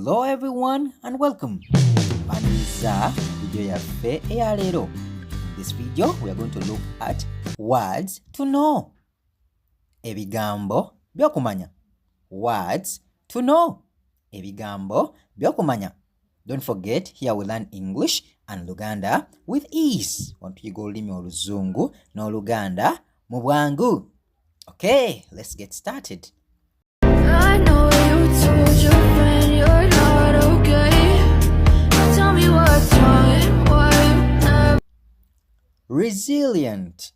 Hello everyone and welcome. Maniriza video yaffe eya leero. In this video we are going to look at words to know. Ebigambo byokumanya. Words to know. Ebigambo byokumanya. Don't forget, here we learn English and Luganda with ease. Want to go olulimi oluzungu n'oluganda mu bwangu. Okay, let's get started. I know you told your friend you're not okay. Tell me what's wrong and why you never. Resilient.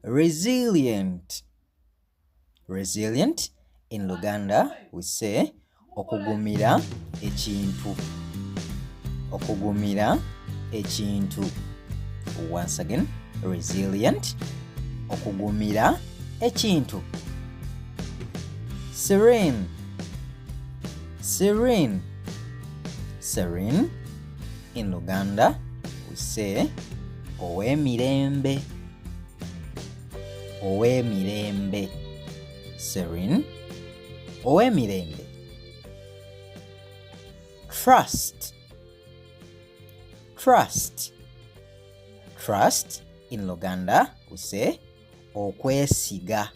Resilient. Resilient in Luganda we say okugumira ekintu. Okugumira ekintu. Once again, resilient. Okugumira ekintu. Serene. Serene. Serene in Luganda we say owemirembe. Owemirembe. Serene. Owemirembe. Trust. Trust. Trust in Luganda we say okwesiga.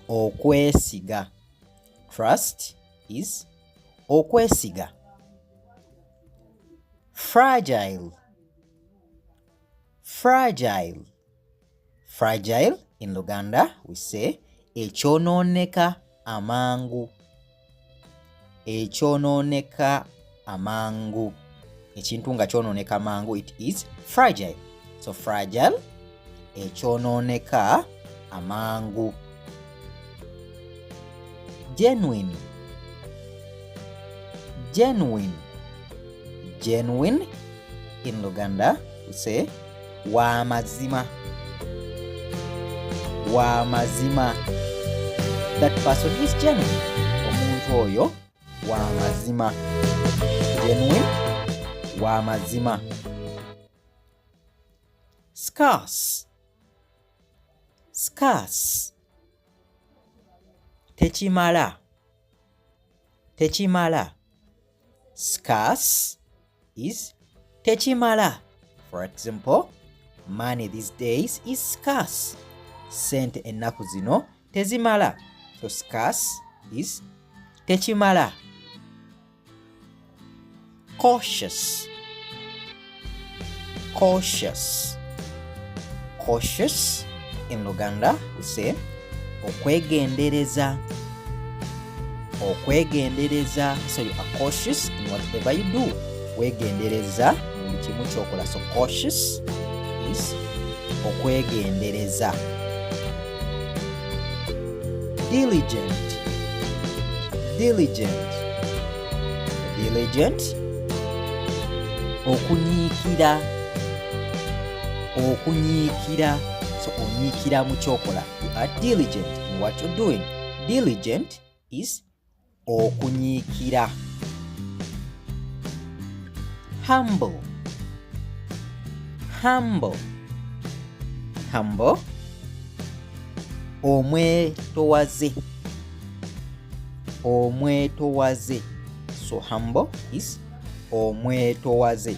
Okwesiga. Trust is okwesiga. Fragile. Fragile. Fragile in Luganda we say ekyononeka amangu. Ekyononeka amangu. Ekintu nga kyononeka amangu, it is fragile. So fragile, ekyononeka amangu. Genuine. Genuine. Genuine in Luganda we say wa mazima. Wa mazima. That person is genuine. Omuntu oyo wa mazima. Genuine, wa mazima. Scarce. Scarce. Tekimala. Tekimala. Scarce is tekimala. For example, money these days is scarce. Sente ennaku zino tezimala. So scarce is tekimala. Cautious. Cautious. Cautious in Luganda we say okwegendereza. Okwegendereza. So you are cautious in whatever you do. Wegendereza mu kimu kyokola. So cautious is okwegendereza. Diligent. Diligent. Diligent. Okunyiikira. Okunyiikira. So onyiikira mu kyokola. You are diligent in what you're doing. Diligent is okunyiikira. Humble. Humble. Humble. Omwetowaze. Omwetowaze. So humble is omwetowaze.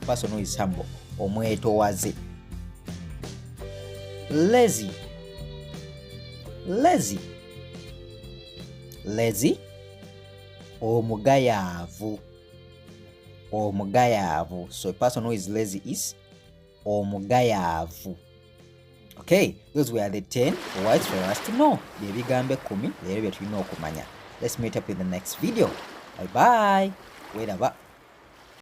Person who is humble. Omwetowaze. Lazy. Lazy. Lazy. Omugayaavu. Omugayaavu. So a person who is lazy is omugayaavu. Okay, those were the 10 words for us to know. Ebigambo 10 leero bye tulina okumanya. Let's meet up in the next video. Bye bye. Welaba.